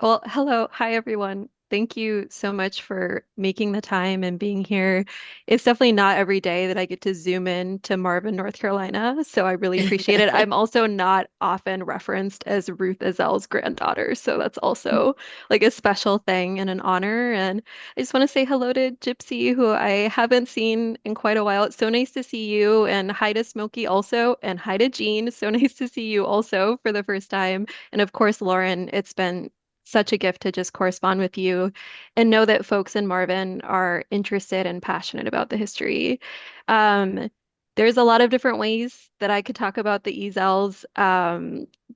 Well, hello. Hi, everyone. Thank you so much for making the time and being here. It's definitely not every day that I get to zoom in to Marvin, North Carolina, so I really appreciate it. I'm also not often referenced as Ruth Ezzell's granddaughter, so that's also like a special thing and an honor. And I just want to say hello to Gypsy, who I haven't seen in quite a while. It's so nice to see you, and hi to Smokey also, and hi to Jean. So nice to see you also for the first time. And of course, Lauren, it's been such a gift to just correspond with you and know that folks in Marvin are interested and passionate about the history. Um, there's a lot of different ways that I could talk about the Ezzells.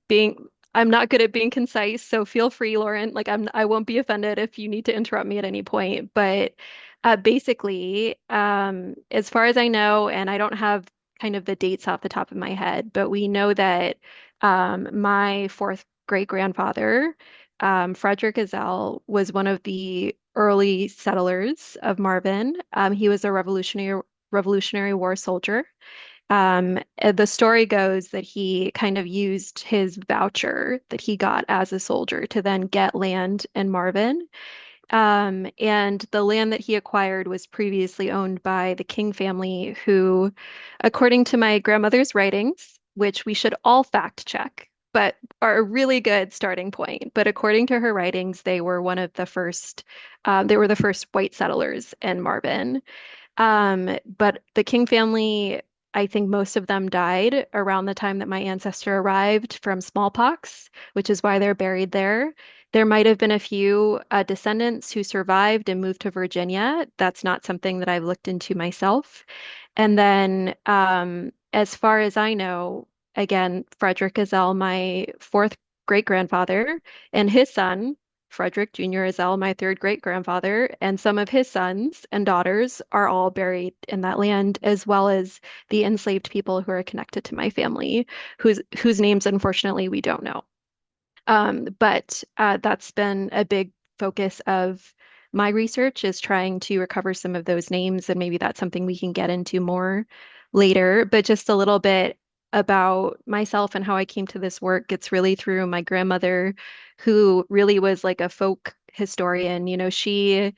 Being I'm not good at being concise, so feel free, Lauren. I won't be offended if you need to interrupt me at any point. But basically, as far as I know, and I don't have kind of the dates off the top of my head, but we know that my fourth great grandfather Frederick Ezzell was one of the early settlers of Marvin. He was a Revolutionary War soldier. The story goes that he kind of used his voucher that he got as a soldier to then get land in Marvin. And the land that he acquired was previously owned by the King family, who, according to my grandmother's writings, which we should all fact check, but are a really good starting point. But according to her writings, they were the first white settlers in Marvin. But the King family, I think most of them died around the time that my ancestor arrived from smallpox, which is why they're buried there. There might have been a few descendants who survived and moved to Virginia. That's not something that I've looked into myself. And then, as far as I know, again, Frederick Ezzell, my fourth great grandfather, and his son, Frederick Jr. Ezzell, my third great grandfather, and some of his sons and daughters are all buried in that land, as well as the enslaved people who are connected to my family, whose names, unfortunately, we don't know. But that's been a big focus of my research is trying to recover some of those names, and maybe that's something we can get into more later. But just a little bit about myself and how I came to this work. It's really through my grandmother, who really was like a folk historian. She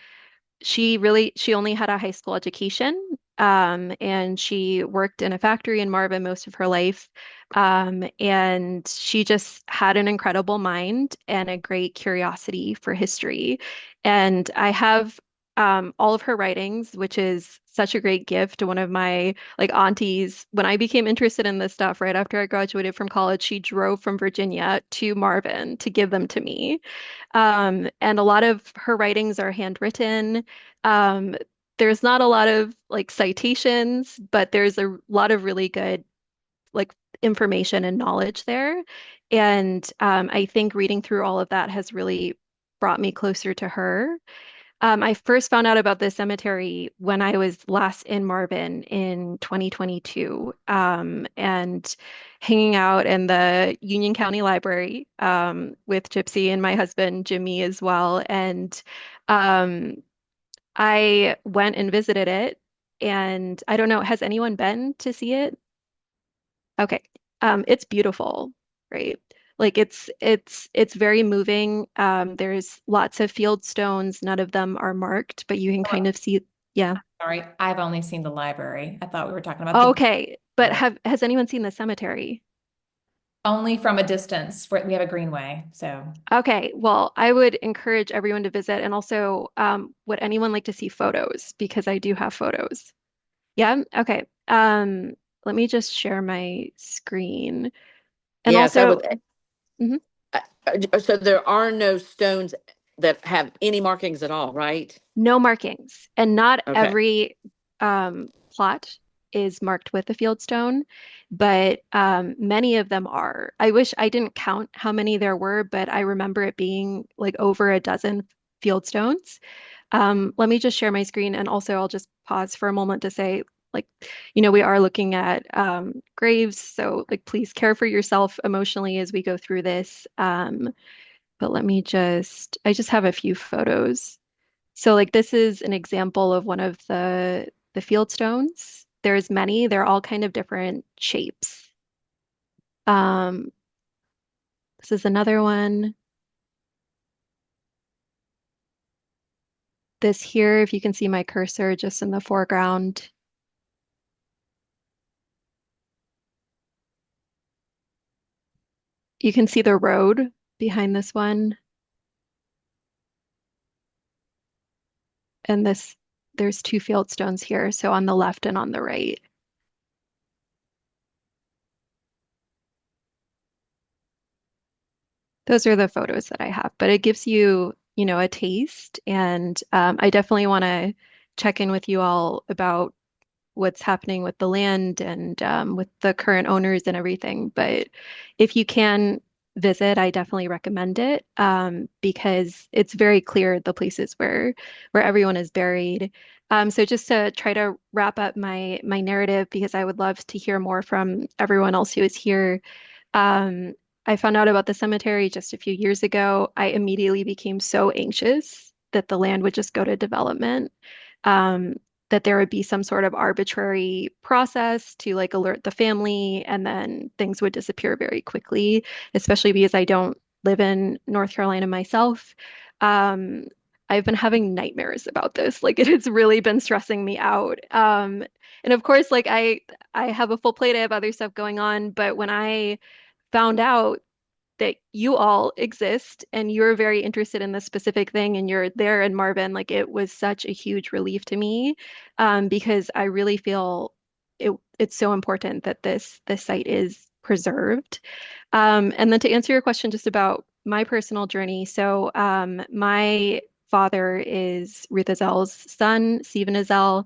only had a high school education, and she worked in a factory in Marvin most of her life. And she just had an incredible mind and a great curiosity for history. And I have all of her writings, which is such a great gift. One of my like aunties, when I became interested in this stuff right after I graduated from college, she drove from Virginia to Marvin to give them to me. And a lot of her writings are handwritten. Um, there's not a lot of like citations, but there's a lot of really good like information and knowledge there. And I think reading through all of that has really brought me closer to her. I first found out about the cemetery when I was last in Marvin in 2022, and hanging out in the Union County Library with Gypsy and my husband Jimmy as well. And um, I went and visited it, and I don't know, has anyone been to see it? Okay. It's beautiful, right? Like it's very moving. There's lots of field stones. None of them are marked, but you can kind of see, yeah. Sorry, I've only seen the library. I thought we were talking about the Okay. But building. has anyone seen the cemetery? Only from a distance. We have a greenway, so Okay. Well, I would encourage everyone to visit, and also would anyone like to see photos? Because I do have photos. Yeah. Okay. Let me just share my screen. And Yes, I also, would. mhm. So there are no stones that have any markings at all, right? No markings, and not Okay. every plot is marked with a field stone, but many of them are. I wish I didn't count how many there were, but I remember it being like over a dozen field stones. Let me just share my screen, and also I'll just pause for a moment to say, like, we are looking at graves, so like, please care for yourself emotionally as we go through this. But I just have a few photos. So like this is an example of one of the field stones. There's many, they're all kind of different shapes. Um, this is another one. this here, if you can see my cursor just in the foreground. You can see the road behind this one. And there's two field stones here, so on the left and on the right. Those are the photos that I have, but it gives you, a taste. And I definitely want to check in with you all about what's happening with the land and with the current owners and everything. But if you can visit, I definitely recommend it because it's very clear the places where everyone is buried. So just to try to wrap up my narrative, because I would love to hear more from everyone else who is here. Um, I found out about the cemetery just a few years ago. I immediately became so anxious that the land would just go to development. Um, that there would be some sort of arbitrary process to like alert the family and then things would disappear very quickly, especially because I don't live in North Carolina myself. Um, I've been having nightmares about this. Like it has really been stressing me out. And of course, like I have a full plate. I have other stuff going on, but when I found out that you all exist and you're very interested in this specific thing and you're there in Marvin, like it was such a huge relief to me because I really feel it's so important that this site is preserved. And then to answer your question just about my personal journey, so my father is Ruth Ezzell's son, Stephen Ezzell.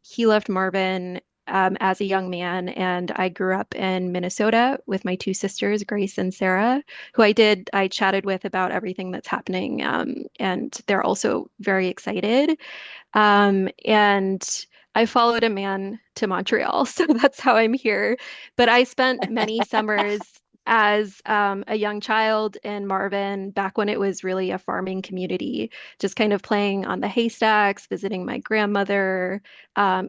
He left Marvin as a young man, and I grew up in Minnesota with my two sisters, Grace and Sarah, who I chatted with about everything that's happening, and they're also very excited. And I followed a man to Montreal, so that's how I'm here. But I spent many summers as a young child in Marvin, back when it was really a farming community, just kind of playing on the haystacks, visiting my grandmother,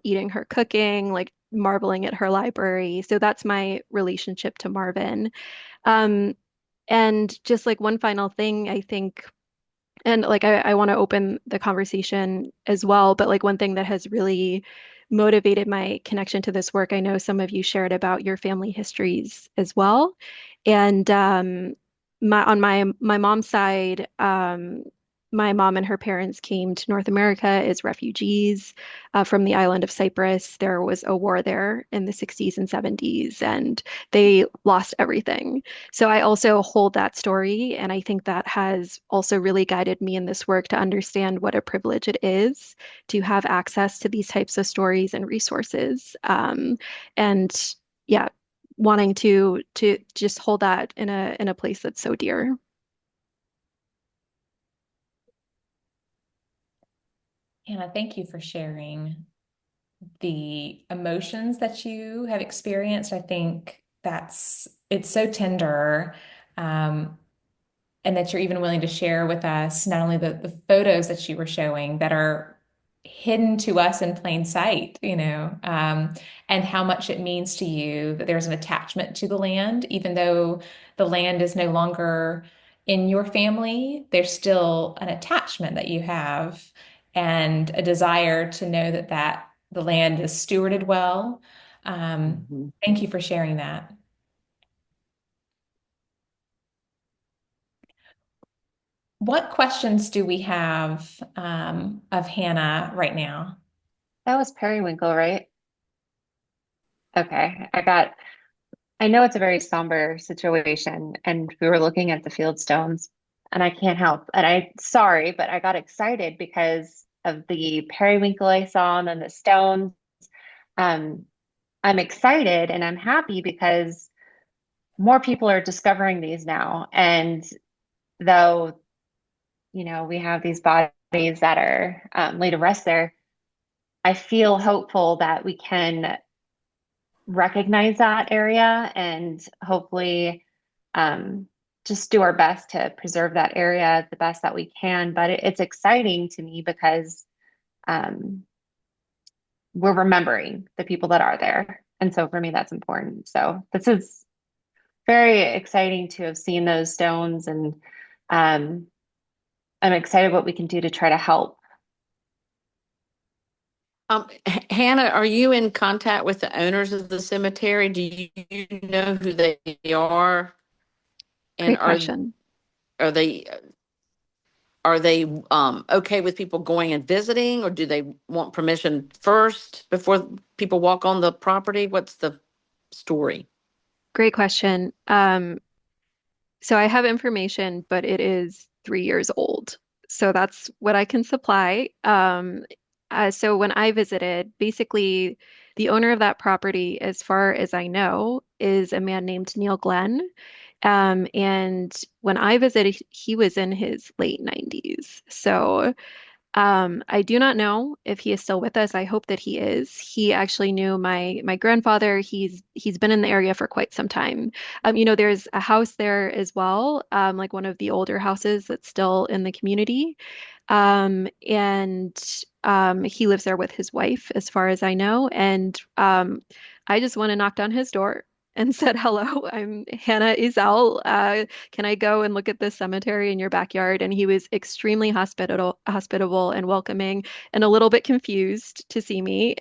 eating her cooking, like marveling at her library. So that's my relationship to Marvin. Um, and just like one final thing, I think and like I want to open the conversation as well, but like one thing that has really motivated my connection to this work, I know some of you shared about your family histories as well. And my mom's side, my mom and her parents came to North America as refugees from the island of Cyprus. There was a war there in the 60s and 70s, and they lost everything. So I also hold that story, and I think that has also really guided me in this work to understand what a privilege it is to have access to these types of stories and resources. And yeah, wanting to just hold that in a place that's so dear. Hannah, thank you for sharing the emotions that you have experienced. I think it's so tender. Um, and that you're even willing to share with us not only the photos that you were showing that are hidden to us in plain sight, and how much it means to you that there's an attachment to the land, even though the land is no longer in your family, there's still an attachment that you have and a desire to know that the land is stewarded well. Mhm. Thank you for sharing that. What questions do we have of Hannah right now? That was periwinkle, right? Okay. I know it's a very somber situation, and we were looking at the field stones, and I can't help. And sorry, but I got excited because of the periwinkle I saw and then the stones. Um, I'm excited and I'm happy because more people are discovering these now. And though, we have these bodies that are laid to rest there, I feel hopeful that we can recognize that area and hopefully um, just do our best to preserve that area the best that we can. But it's exciting to me because um, we're remembering the people that are there. And so for me, that's important. So this is very exciting to have seen those stones, and um, I'm excited what we can do to try to help. Hannah, are you in contact with the owners of the cemetery? Do you know who they are? And Great question. are they okay with people going and visiting, or do they want permission first before people walk on the property? What's the story? Great question. So I have information, but it is 3 years old. So that's what I can supply. So when I visited, basically the owner of that property, as far as I know, is a man named Neil Glenn. And when I visited, he was in his late 90s. So I do not know if he is still with us. I hope that he is. He actually knew my grandfather. He's been in the area for quite some time. There's a house there as well, like one of the older houses that's still in the community. And he lives there with his wife, as far as I know. And I just went and knocked on his door and said, "Hello, I'm Hannah Ezzell. Can I go and look at this cemetery in your backyard?" And he was extremely hospitable and welcoming, and a little bit confused to see me.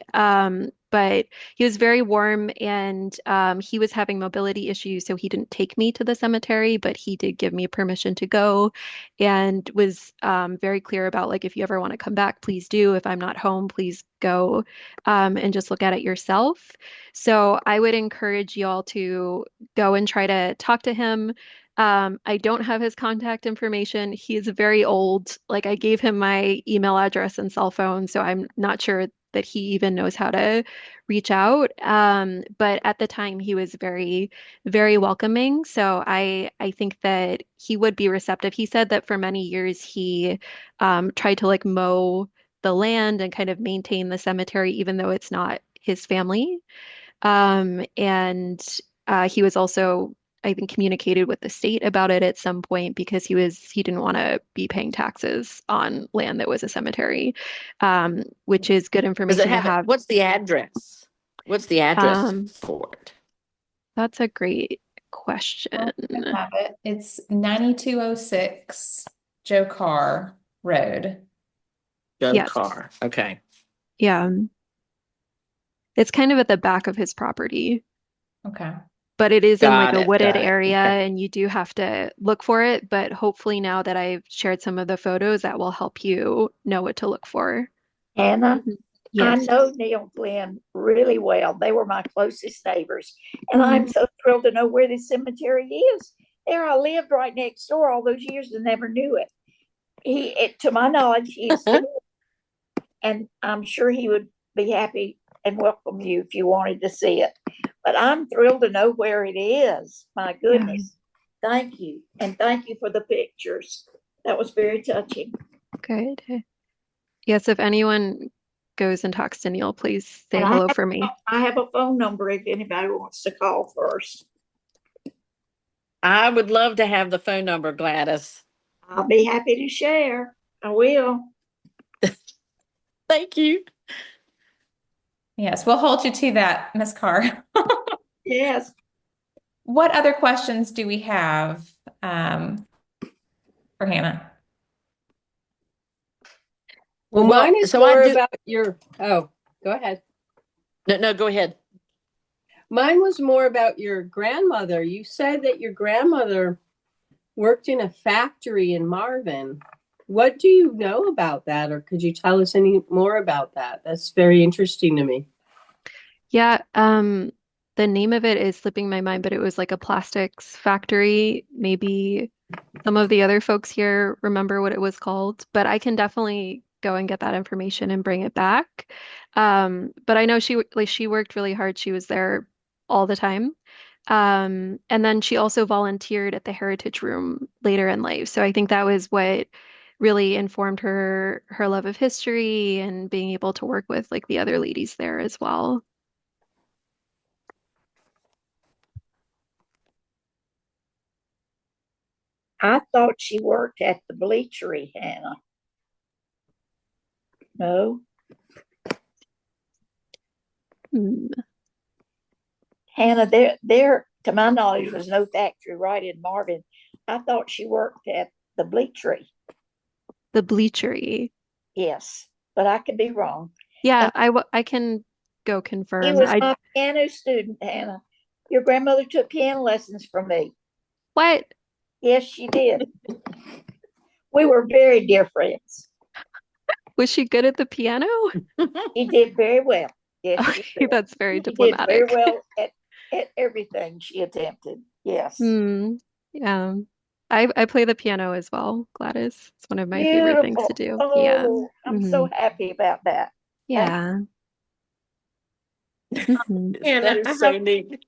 But he was very warm, and he was having mobility issues, so he didn't take me to the cemetery, but he did give me permission to go, and was very clear about, like, if you ever want to come back, please do. If I'm not home, please go and just look at it yourself. So I would encourage y'all to go and try to talk to him. I don't have his contact information. He's very old. Like, I gave him my email address and cell phone, so I'm not sure that he even knows how to reach out. But at the time, he was very, very welcoming. So I think that he would be receptive. He said that for many years he tried to like mow the land and kind of maintain the cemetery, even though it's not his family. And he was also, I think, communicated with the state about it at some point because he didn't want to be paying taxes on land that was a cemetery, which is good Does it information to have it? have. What's the address? What's the address Um, for it? that's a great question. I have it. It's 9206 Joe Kerr Road. Joe Yes. Kerr. Okay. Yeah. It's kind of at the back of his property, Okay. but it is in like Got a it. wooded Got it. area Okay. and you do have to look for it. But hopefully now that I've shared some of the photos, that will help you know what to look for. Hannah, Mhm. I Yes. know Neil Glenn really well. They were my closest neighbors. And I'm Mhm. so thrilled to know where this cemetery is. There I lived right next door all those years and never knew it. To my knowledge, he is still, and I'm sure he would be happy and welcome you if you wanted to see it. But I'm thrilled to know where it is. My Yeah. goodness. Thank you. And thank you for the pictures. That was very touching. Good. Yes, if anyone goes and talks to Neil, please say And hello for me. I have a phone number if anybody wants to call first. I would love to have the phone number, Gladys. I'll be happy to share. I will. Thank you. Yes, we'll hold you to that, Miss Kerr. Yes. What other questions do we have for Hannah? Well, Well, mine is so I more do. about oh, go ahead. No, go ahead. Mine was more about your grandmother. You said that your grandmother worked in a factory in Marvin. What do you know about that, or could you tell us any more about that? That's very interesting to me. Yeah, the name of it is slipping my mind, but it was like a plastics factory. Maybe some of the other folks here remember what it was called, but I can definitely go and get that information and bring it back. But I know she worked really hard. She was there all the time. And then she also volunteered at the Heritage Room later in life. So I think that was what really informed her love of history and being able to work with like the other ladies there as well. I thought she worked at the bleachery, Hannah. No. Hmm. Hannah, to my knowledge, was no factory right in Marvin. I thought she worked at the bleachery. The bleachery. Yes, but I could be wrong. Yeah, I can go He confirm. was I my piano student, Hannah. Your grandmother took piano lessons from me. what? Yes, she did. We were very dear friends. Was she good at the piano? She did very well. Yes, she Okay, did. that's very She did very diplomatic. well at everything she attempted. Yes. Hmm. Yeah. I play the piano as well, Gladys. It's one of my favorite things to Beautiful. do. Yeah. Oh, I'm Hmm. so happy about that. Thank Yeah. Hmm. Hannah, That is so neat.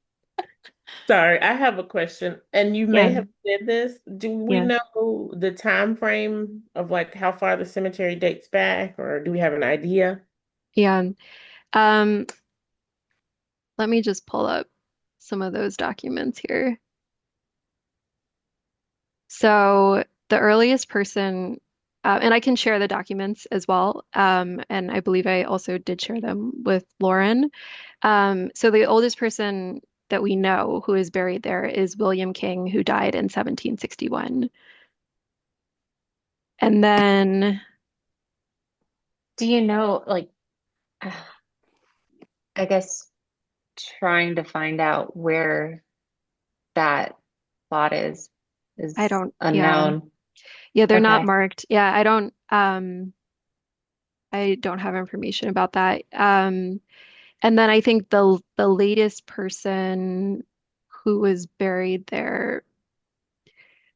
sorry, I have a question, and you may Yeah. have said this. Do we Yeah. know the time frame of like how far the cemetery dates back, or do we have an idea? Yeah. Um, let me just pull up some of those documents here. So the earliest person, and I can share the documents as well. And I believe I also did share them with Lauren. So the oldest person that we know who is buried there is William King, who died in 1761. And then, Do you know, like, I guess trying to find out where that plot I is don't, yeah, unknown. yeah, they're not Okay. marked. Yeah, I don't have information about that. And then I think the latest person who was buried there,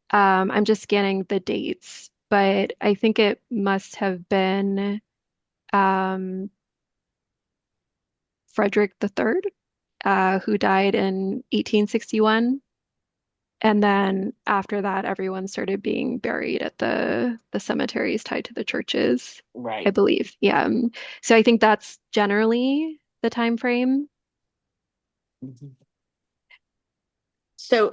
I'm just scanning the dates, but I think it must have been um, Frederick III, who died in 1861. And then after that, everyone started being buried at the cemeteries tied to the churches, I Right. believe. Yeah. So I think that's generally the time frame. Mhm. So,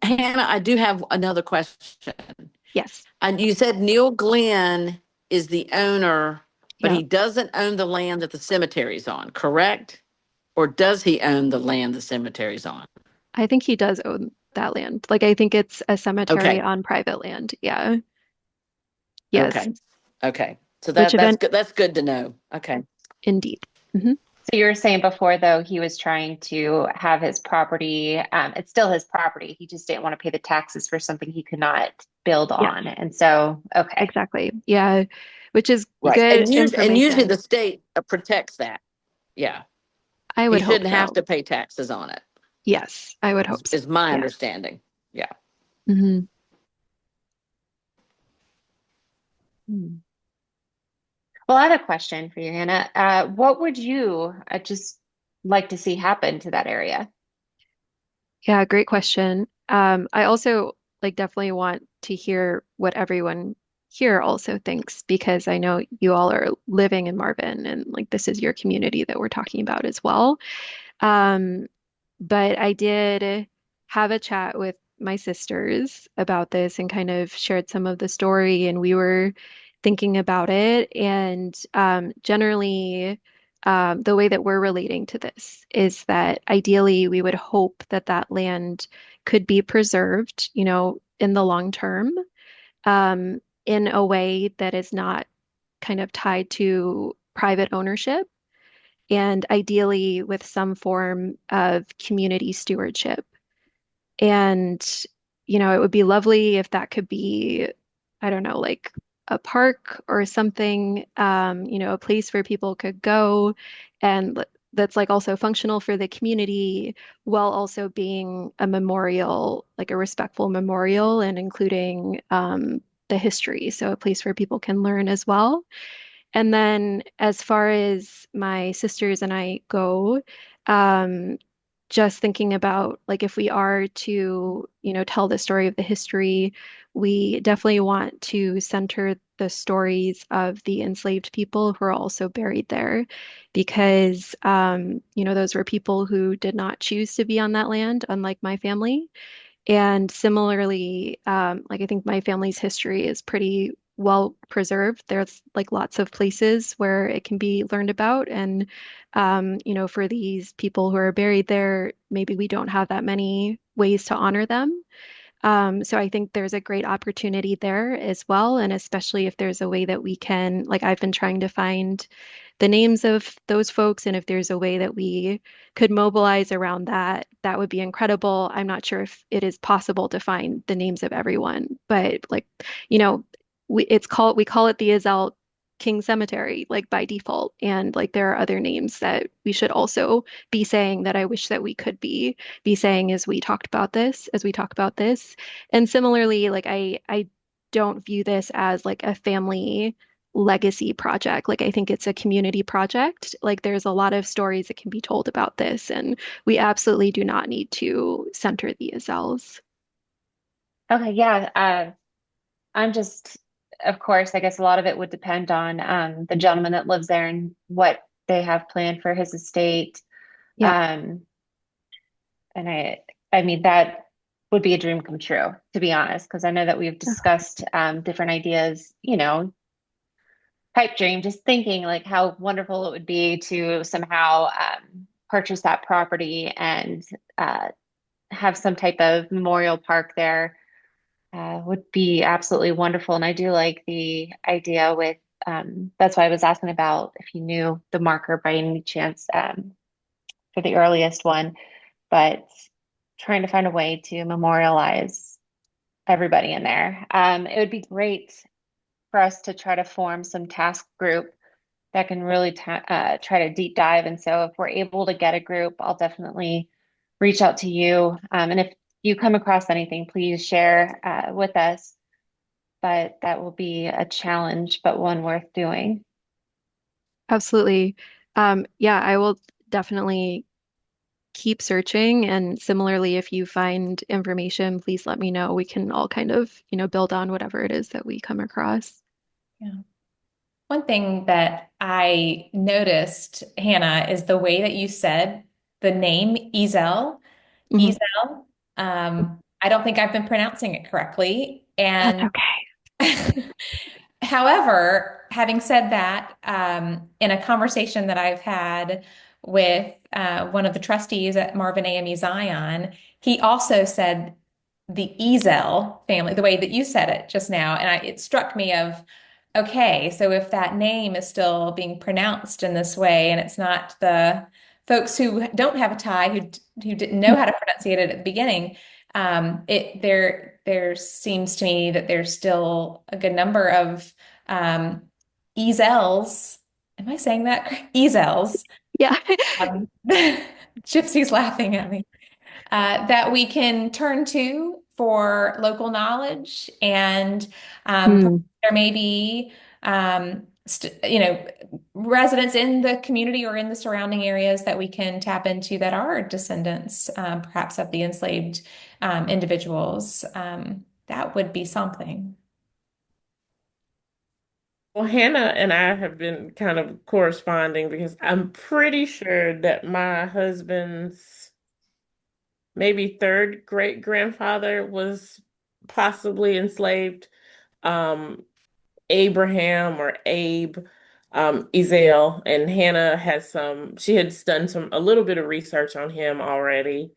Hannah, I do have another question. Yes. And you said Neil Glenn is the owner, but Yeah. he doesn't own the land that the cemetery's on, correct? Or does he own the land the cemetery's on? I think he does own that land. Like I think it's a cemetery Okay. on private land. Yeah. Yes. Okay. Okay. So Which that's event good. That's good to know. Okay. indeed. Hmm. So you were saying before, though, he was trying to have his property, it's still his property. He just didn't want to pay the taxes for something he could not build Yeah, on. And so, okay. exactly. Yeah. Which is Right. good And usually information. the state protects that. Yeah. I He would hope shouldn't have so. to pay taxes on it, Yes, I would is, hope so. is my Yeah. understanding. Yeah. Hmm. Well, I have a question for you, Hannah. What would you just like to see happen to that area? Yeah, great question. I also like definitely want to hear what everyone here also thinks because I know you all are living in Marvin and like this is your community that we're talking about as well. Um, but I did have a chat with my sisters about this and kind of shared some of the story, and we were thinking about it. And generally, the way that we're relating to this is that ideally we would hope that that land could be preserved, in the long term, in a way that is not kind of tied to private ownership and ideally with some form of community stewardship. And, it would be lovely if that could be, I don't know, like a park or something, a place where people could go and that's like also functional for the community while also being a memorial, like a respectful memorial and including the history. So a place where people can learn as well. And then as far as my sisters and I go, um, just thinking about like if we are to, tell the story of the history, we definitely want to center the stories of the enslaved people who are also buried there because those were people who did not choose to be on that land, unlike my family. And similarly, like I think my family's history is pretty well preserved. There's like lots of places where it can be learned about. And, for these people who are buried there, maybe we don't have that many ways to honor them. So I think there's a great opportunity there as well. And especially if there's a way that we can, like I've been trying to find the names of those folks, and if there's a way that we could mobilize around that, that would be incredible. I'm not sure if it is possible to find the names of everyone, but like, you know, we call it the Ezzell King Cemetery, like by default. And like there are other names that we should also be saying that I wish that we could be saying as we talk about this. And similarly, like I don't view this as like a family legacy project. Like I think it's a community project. Like there's a lot of stories that can be told about this, and we absolutely do not need to center the Ezzells. Okay, yeah. I'm just, of course, I guess a lot of it would depend on the gentleman that lives there and what they have planned for his estate. Yeah. Um, and I mean, that would be a dream come true, to be honest, because I know that we've discussed different ideas, pipe dream, just thinking like how wonderful it would be to somehow purchase that property and uh, have some type of memorial park there would be absolutely wonderful. And I do like the idea with, that's why I was asking about if you knew the marker by any chance for the earliest one, but trying to find a way to memorialize everybody in there. It would be great for us to try to form some task group that can really try to deep dive. And so if we're able to get a group, I'll definitely reach out to you. And if you come across anything, please share with us. But that will be a challenge, but one worth doing. Absolutely. Yeah, I will definitely keep searching. And similarly, if you find information, please let me know. We can all kind of, build on whatever it is that we come across. Yeah. One thing that I noticed, Hannah, is the way that you said the name Ezzell. Mhm. Ezzell. I don't think I've been pronouncing it correctly. That's And okay. however, having said that, in a conversation that I've had with one of the trustees at Marvin AME Zion, he also said the Ezzell family, the way that you said it just now, and it struck me of, okay, so if that name is still being pronounced in this way, and it's not the folks who don't have a tie who didn't know how to pronunciate it at the beginning, there seems to me that there's still a good number of Ezzells. Am I saying that? Ezzells. Yeah. Gypsy's laughing at me. That we can turn to for local knowledge, and Hmm. there may be residents in the community or in the surrounding areas that we can tap into that are descendants, perhaps of the enslaved individuals. That would be something. Well, Hannah and I have been kind of corresponding because I'm pretty sure that my husband's maybe third great grandfather was possibly enslaved. Um, Abraham or Abe Ezzell, and Hannah has she had done a little bit of research on him already.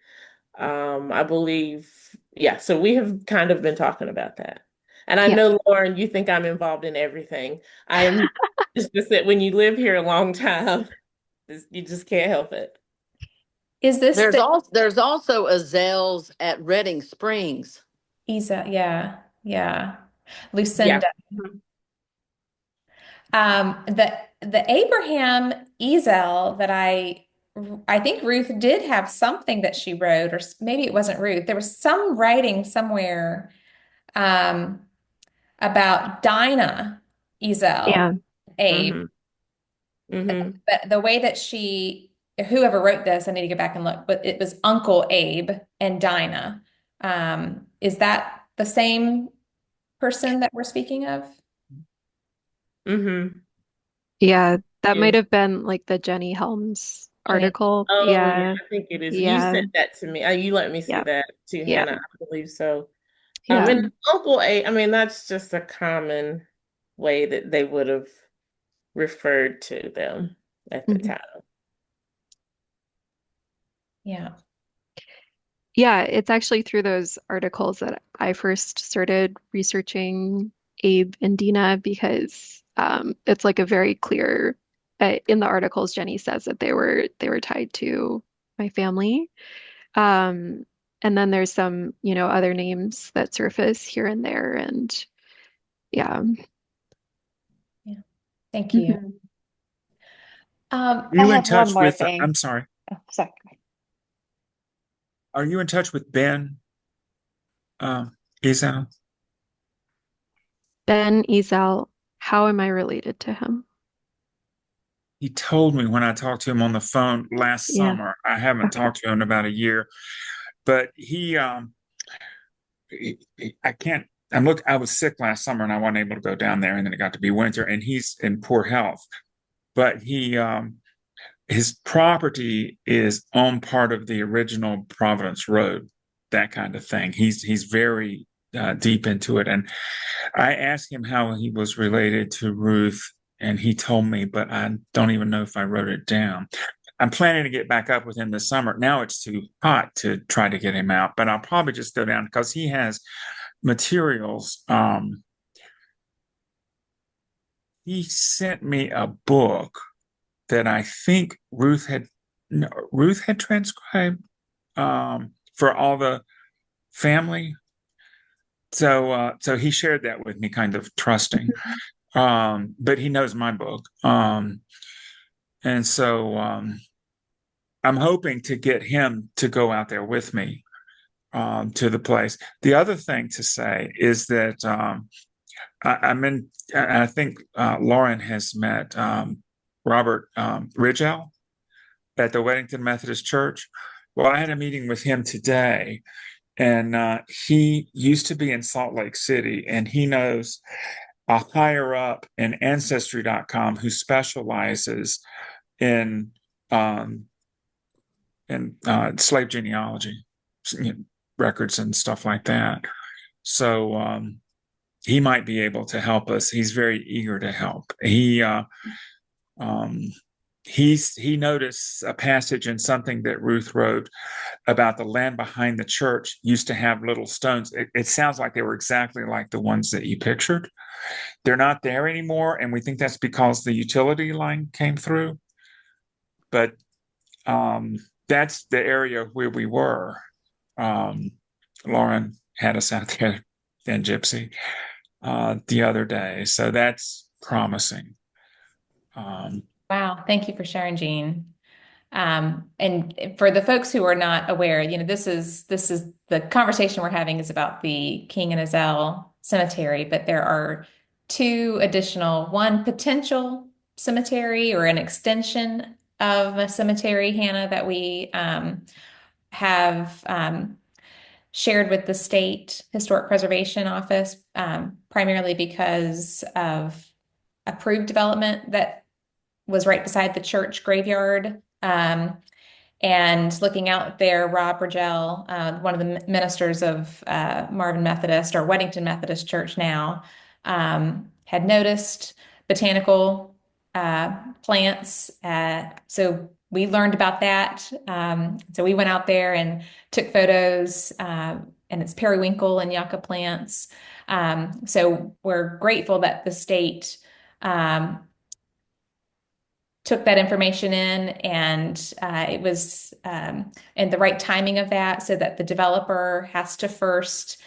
I believe, yeah, so we have kind of been talking about that. And I Yeah. know, Lauren, you think I'm involved in everything. I am. It's just that when you live here a long time, you just can't help it. Is this the There's also Ezell's at Redding Springs. Isa? Yeah, yeah. Yeah. Lucinda. The Abraham Ezzell that I think Ruth did have something that she wrote, or maybe it wasn't Ruth. There was some writing somewhere um, about Dinah Ezzell, Yeah. Abe. Mm-hmm. Mm-hmm. But the way that whoever wrote this, I need to go back and look, but it was Uncle Abe and Dinah. Is that the same person that we're speaking of? Mm-hmm. Yeah. That might Yes. have been like the Jenny Helms Jenny. article. Oh, yeah, Yeah. I think it is. You Yeah. sent that to me. You let me see Yeah. that too, Yeah. Hannah. I believe so. Yeah. And Uncle A, I mean, that's just a common way that they would have referred to them at the Mhm. time. Yeah. Yeah, it's actually through those articles that I first started researching Abe and Dina because it's like a very clear in the articles, Jenny says that they were tied to my family. Um, and then there's some, other names that surface here and there, and yeah. Yeah. Thank you. Mhm. I You in have one touch more with, thing. I'm sorry, Oh, sorry. are you in touch with Ben Ezzell? Ben Ezzell, how am I related to him? He told me when I talked to him on the phone last Yeah. summer. I haven't Okay. talked to him in about a year, but I can't. I was sick last summer and I wasn't able to go down there, and then it got to be winter, and he's in poor health. But his property is on part of the original Providence Road, that kind of thing. He's very deep into it, and I asked him how he was related to Ruth, and he told me, but I don't even know if I wrote it down. I'm planning to get back up with him this summer. Now it's too hot to try to get him out, but I'll probably just go down because he has materials. He sent me a book that I think Ruth had transcribed for all the family. So he shared that with me, kind of trusting. But he knows my book. And so I'm hoping to get him to go out there with me to the place. The other thing to say is that I think Lauren has met Robert Ridgell at the Weddington Methodist Church. Well, I had a meeting with him today, and he used to be in Salt Lake City, and he knows a higher up in Ancestry.com who specializes in um, slave genealogy, records and stuff like that. So he might be able to help us. He's very eager to help. Um, he noticed a passage in something that Ruth wrote about the land behind the church used to have little stones. It sounds like they were exactly like the ones that you pictured. They're not there anymore, and we think that's because the utility line came through. But that's the area where we were. Um, Lauren had us out there in Gypsy the other day, so that's promising. Wow. Thank you for sharing, Jean. And for the folks who are not aware, this is the conversation we're having is about the King and Ezzell Cemetery, but there are two additional, one potential cemetery or an extension of a cemetery, Hannah, that we have shared with the State Historic Preservation Office, primarily because of approved development that was right beside the church graveyard. And looking out there, Rob Ridgell, one of the ministers of Marvin Methodist or Weddington Methodist Church now, had noticed botanical plants. So we learned about that. So we went out there and took photos, and it's periwinkle and yucca plants. So we're grateful that the state took that information in, and it was and the right timing of that, so that the developer has to first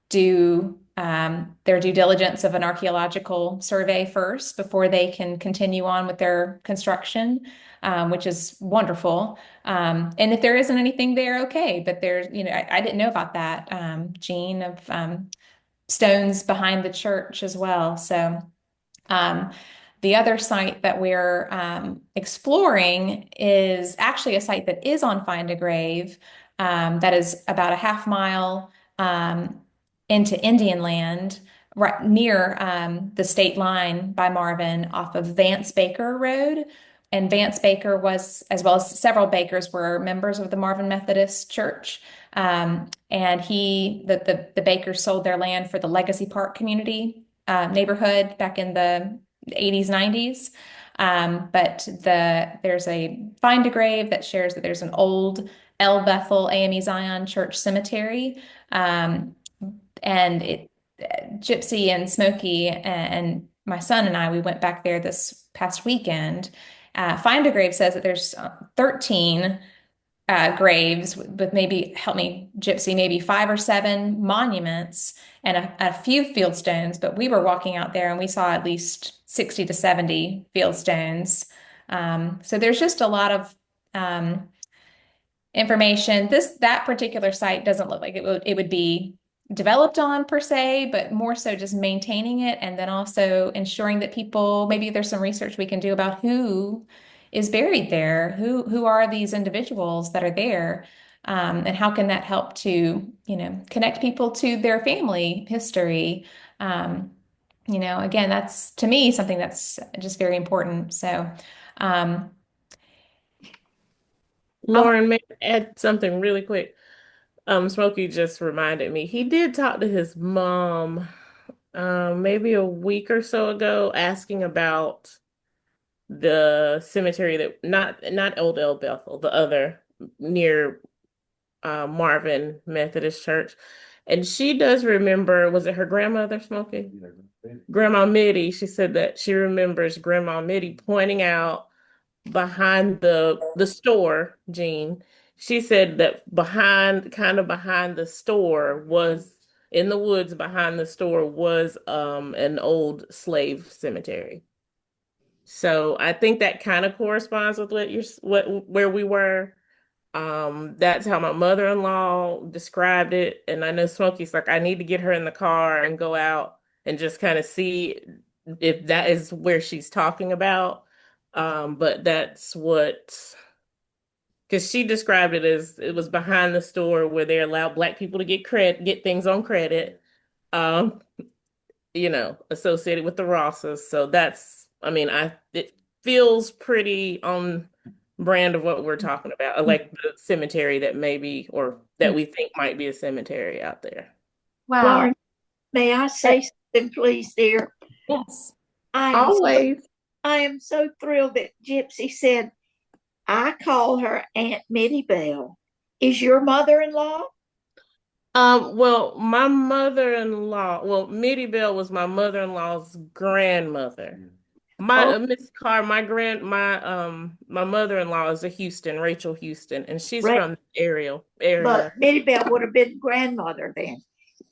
do their due diligence of an archaeological survey first before they can continue on with their construction, which is wonderful. And if there isn't anything there, okay, but there's, I didn't know about that, Jean, of stones behind the church as well. So the other site that we're exploring is actually a site that is on Find a Grave, that is about a half mile into Indian land, right near the state line by Marvin off of Vance Baker Road. And Vance Baker was, as well as several Bakers, were members of the Marvin Methodist Church. And the Bakers sold their land for the Legacy Park community neighborhood back in the 80s, 90s. But there's a Find a Grave that shares that there's an old El Bethel AME Zion Church cemetery. And Gypsy and Smoky and my son and I, we went back there this past weekend. Find a Grave says that there's 13 graves with maybe, help me, Gypsy, maybe 5 or 7 monuments and a few field stones. But we were walking out there and we saw at least 60 to 70 field stones. So there's just a lot of information. That particular site doesn't look like it would be developed on per se, but more so just maintaining it and then also ensuring that people, maybe there's some research we can do about who is buried there, who are these individuals that are there, and how can that help to, connect people to their family history. Again, that's to me something that's just very important. So, Lauren, may I add something really quick? Smokey just reminded me. He did talk to his mom, maybe a week or so ago, asking about the cemetery that not Old El Bethel, the other near Marvin Methodist Church. And she does remember, was it her grandmother, Smokey? Grandma Mittie. She said that she remembers Grandma Mittie pointing out behind the store, Jean. She said that kind of behind the store was in the woods behind the store was an old slave cemetery. So I think that kind of corresponds with where we were. That's how my mother-in-law described it. And I know Smokey's like, I need to get her in the car and go out and just kind of see if that is where she's talking about. But that's because she described it as it was behind the store where they allowed Black people to get things on credit, um, associated with the Rosses. So it feels pretty on brand of what we're talking about. I like the cemetery that maybe, or that we think might be a cemetery out there. wow. Lauren, may I say something, please, dear? Yes. Always. I am so thrilled that Gypsy said, I call her Aunt Mittie Bell. Is your mother-in-law? Well, my mother-in-law, Mittie Bell was my mother-in-law's grandmother. My Miss Carr, my mother-in-law is a Houston, Rachel Houston, and she's from the area. But Mittie Bell would have been grandmother then.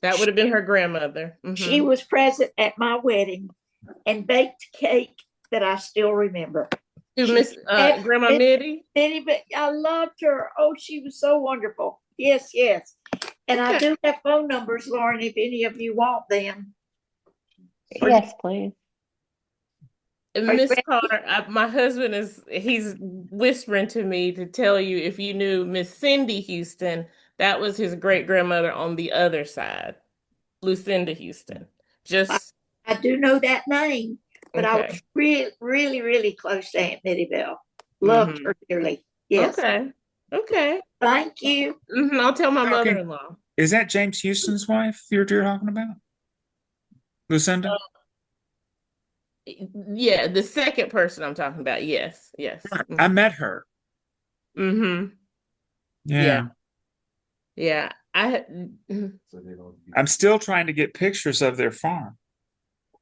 That would have been her grandmother. She was present at my wedding and baked cake that I still remember. Miss Grandma Mittie? Mittie, I loved her. Oh, she was so wonderful. Yes, yes. And I do have phone numbers, Lauren, if any of you want them. Yes, please. Miss Carter, my husband he's whispering to me to tell you if you knew Miss Cindy Houston, that was his great grandmother on the other side, Lucinda Houston. I do know that name, but I was really, really, really close to Aunt Mittie Bell. Loved her dearly. Yes. Okay. Thank you. I'll tell my mother-in-law. Is that James Houston's wife you're talking about? Lucinda? Yeah, the second person I'm talking about. Yes. I met her. Yeah. I'm still trying to get pictures of their farm.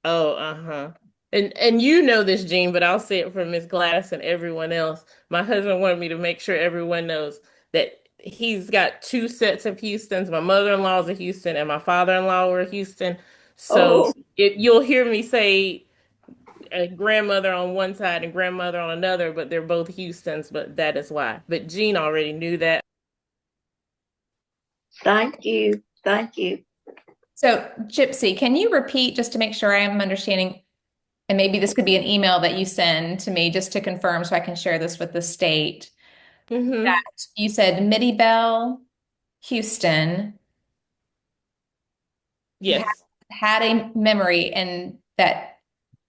Oh, and you know this, Jean, but I'll say it for Miss Gladys and everyone else. My husband wanted me to make sure everyone knows that he's got 2 sets of Houstons. My mother-in-law is a Houston and my father-in-law were a Houston. So you'll hear me say a grandmother on one side and grandmother on another, but they're both Houstons, but that is why. But Jean already knew that. Thank you. So, Gypsy, can you repeat just to make sure I am understanding, and maybe this could be an email that you send to me just to confirm so I can share this with the state. That you said Mittie Bell Houston had a memory and that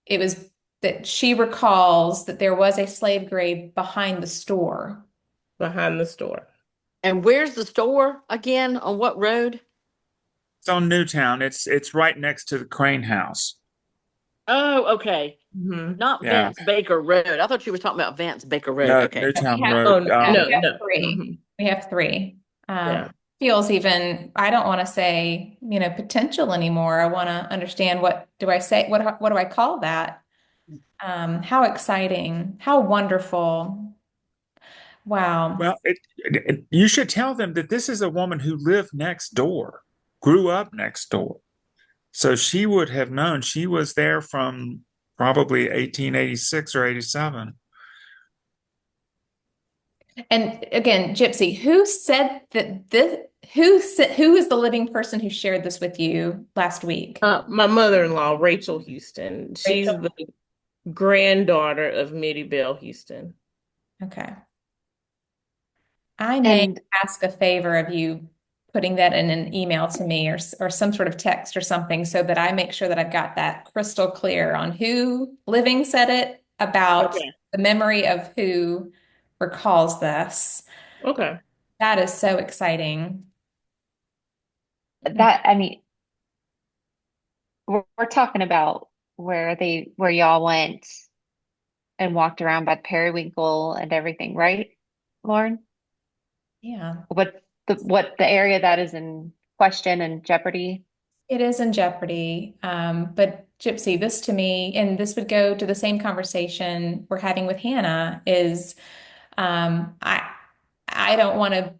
it was that she recalls that there was a slave grave behind the store. And where's the store again? On what road? It's on Newtown. It's right next to the Crane House. Oh, okay. Not Vance Baker Road. I thought you were talking about Vance Baker Road. No, okay. Newtown Road. We have 3. We have 3. feels even, I don't want to say, potential anymore. I want to understand, what do I say? What do I call that? How exciting, how wonderful. Wow. Well, you should tell them that this is a woman who lived next door, grew up next door. So she would have known. She was there from probably 1886 or 87. And again, Gypsy, who said that who is the living person who shared this with you last week? My mother-in-law, Rachel Houston. She's Rachel. the granddaughter of Mittie Bell Houston. Okay. I may And ask a favor of you putting that in an email to me, or some sort of text or something, so that I make sure that I've got that crystal clear on who living said it, about Okay. the memory of who recalls this. Okay. That is so exciting. that, I mean, we're talking about where y'all went and walked around by the periwinkle and everything, right, Lauren? Yeah. What the area that is in question and jeopardy? It is in jeopardy. But Gypsy, this to me, and this would go to the same conversation we're having with Hannah, is um, I I don't want to,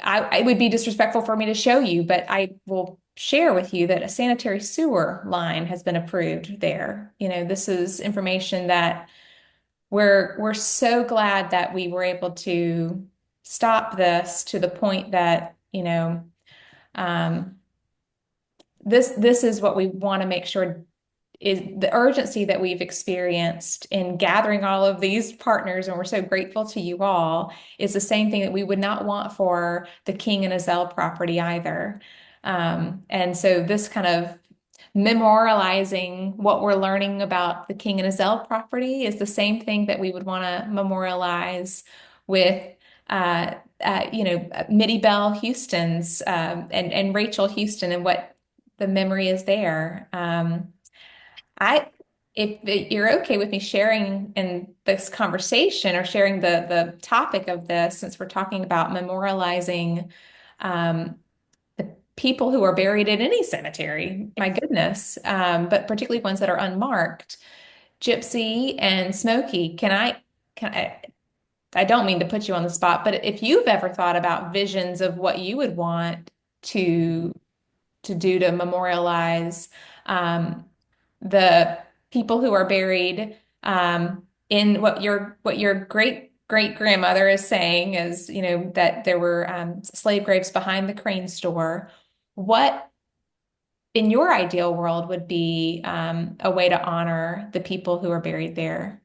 it would be disrespectful for me to show you, but I will share with you that a sanitary sewer line has been approved there. This is information that we're so glad that we were able to stop this, to the point that, um, this is what we want to make sure is the urgency that we've experienced in gathering all of these partners, and we're so grateful to you all, is the same thing that we would not want for the King and Ezzell property either. And so this kind of memorializing what we're learning about the King and Ezzell property is the same thing that we would want to memorialize with Mittie Bell Houston's, and Rachel Houston, and what the memory is there. I, if you're okay with me sharing in this conversation, or sharing the topic of this, since we're talking about memorializing the people who are buried in any cemetery, my goodness, but particularly ones that are unmarked. Gypsy and Smoky, I don't mean to put you on the spot, but if you've ever thought about visions of what you would want to do to memorialize um, the people who are buried, in what your great great grandmother is saying, is, that there were slave graves behind the crane store. What in your ideal world would be a way to honor the people who are buried there?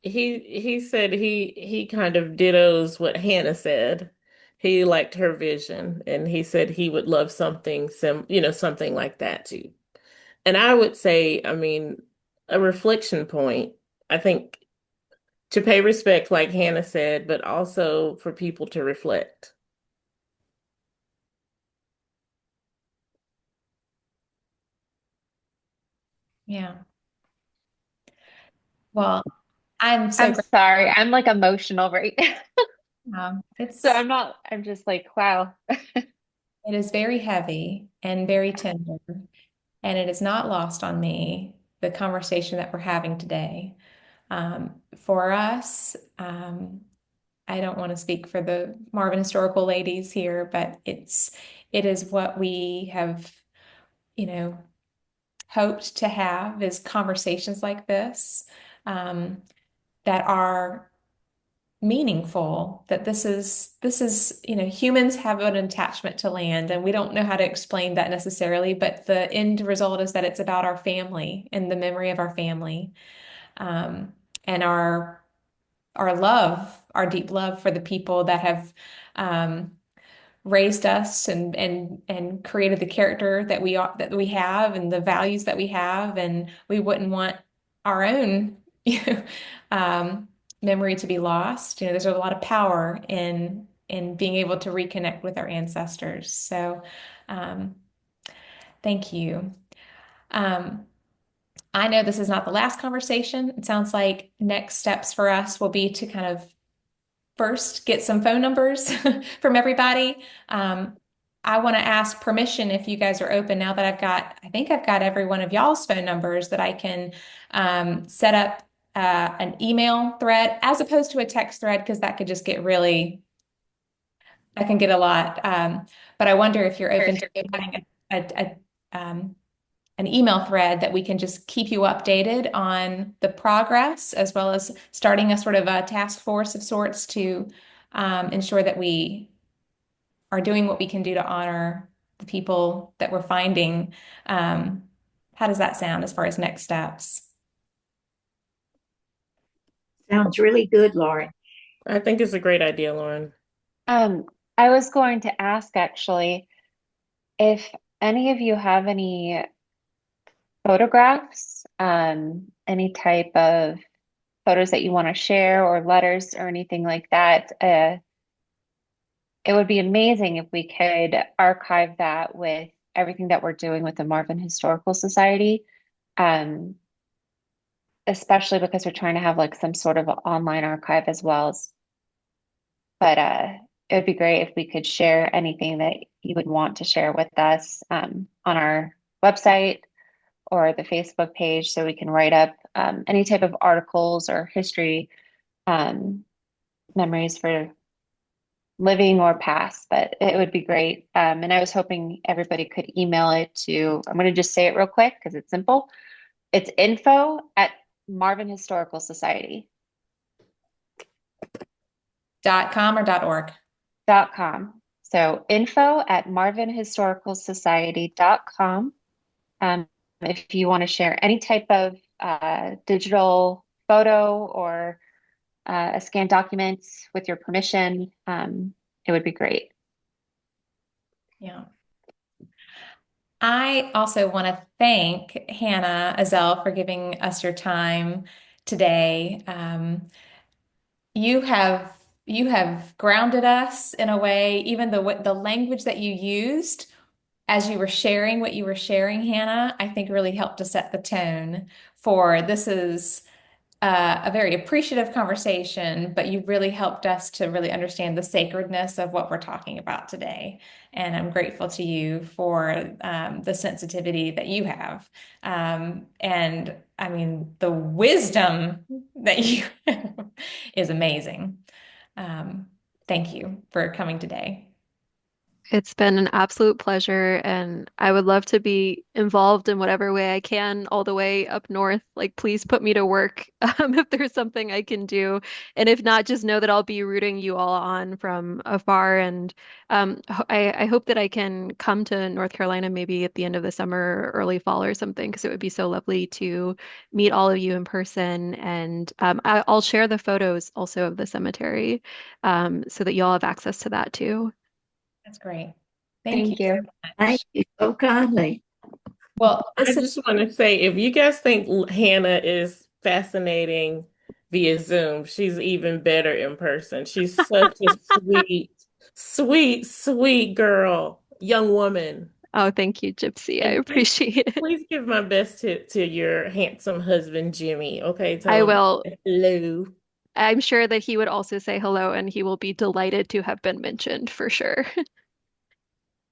He said he kind of dittos what Hannah said. He liked her vision, and he said he would love something something like that too. And I would say, I mean, a reflection point, I think, to pay respect, like Hannah said, but also for people to reflect. Yeah. Well, I'm so I'm grateful. sorry, I'm like emotional right now. So It's I'm just like, wow. it is very heavy and very tender, and it is not lost on me, the conversation that we're having today. For us, I don't want to speak for the Marvin Historical ladies here, but it is what we have, you know, hoped to have, is conversations like this, um, that are meaningful. That this is, humans have an attachment to land, and we don't know how to explain that necessarily, but the end result is that it's about our family and the memory of our family, um, and our love, our deep love for the people that have um, raised us, and created the character that we have, and the values that we have, and we wouldn't want our own um, memory to be lost. There's a lot of power in being able to reconnect with our ancestors. So, um, thank you. Um, I know this is not the last conversation. It sounds like next steps for us will be to kind of first get some phone numbers from everybody. I want to ask permission if you guys are open now that I think I've got every one of y'all's phone numbers that I can set up an email thread as opposed to a text thread because that could just get that can get a lot. But I wonder if you're open to having an email thread that we can just keep you updated on the progress, as well as starting a sort of a task force of sorts to ensure that we are doing what we can do to honor the people that we're finding. How does that sound as far as next steps? Sounds really good, Lauren. I think it's a great idea, Lauren. I was going to ask actually if any of you have any photographs, any type of photos that you want to share or letters or anything like that. It would be amazing if we could archive that with everything that we're doing with the Marvin Historical Society. Especially because we're trying to have like some sort of online archive as well. But it would be great if we could share anything that you would want to share with us on our website or the Facebook page so we can write up any type of articles or history memories for living or past, but it would be great. And I was hoping everybody could email it to, I'm going to just say it real quick because it's simple. It's info at Marvin Historical Society. .com or .org? .com. So info at marvinhistoricalsociety.com. If you want to share any type of digital photo or a scanned document with your permission, it would be great. Yeah. I also want to thank Hannah Ezzell for giving us your time today. You have grounded us in a way, even the language that you used as you were sharing what you were sharing, Hannah, I think really helped to set the tone for this is a very appreciative conversation, but you really helped us to really understand the sacredness of what we're talking about today. And I'm grateful to you for the sensitivity that you have. And I mean, the wisdom that you have is amazing. Thank you for coming today. It's been an absolute pleasure, and I would love to be involved in whatever way I can, all the way up north. Like, please put me to work if there's something I can do. And if not, just know that I'll be rooting you all on from afar. And I hope that I can come to North Carolina maybe at the end of the summer or early fall or something, because it would be so lovely to meet all of you in person. And I'll share the photos also of the cemetery so that you all have access to that too. That's great. Thank you Thank so you. Thank much. you so kindly. Well, I this is just want to say, if you guys think Hannah is fascinating via Zoom, she's even better in person. She's such a sweet, sweet, sweet girl, young woman. Oh, thank you, Gypsy. I And appreciate it. please give my best to your handsome husband, Jimmy. Okay, I tell him will. hello. I'm sure that he would also say hello, and he will be delighted to have been mentioned for sure.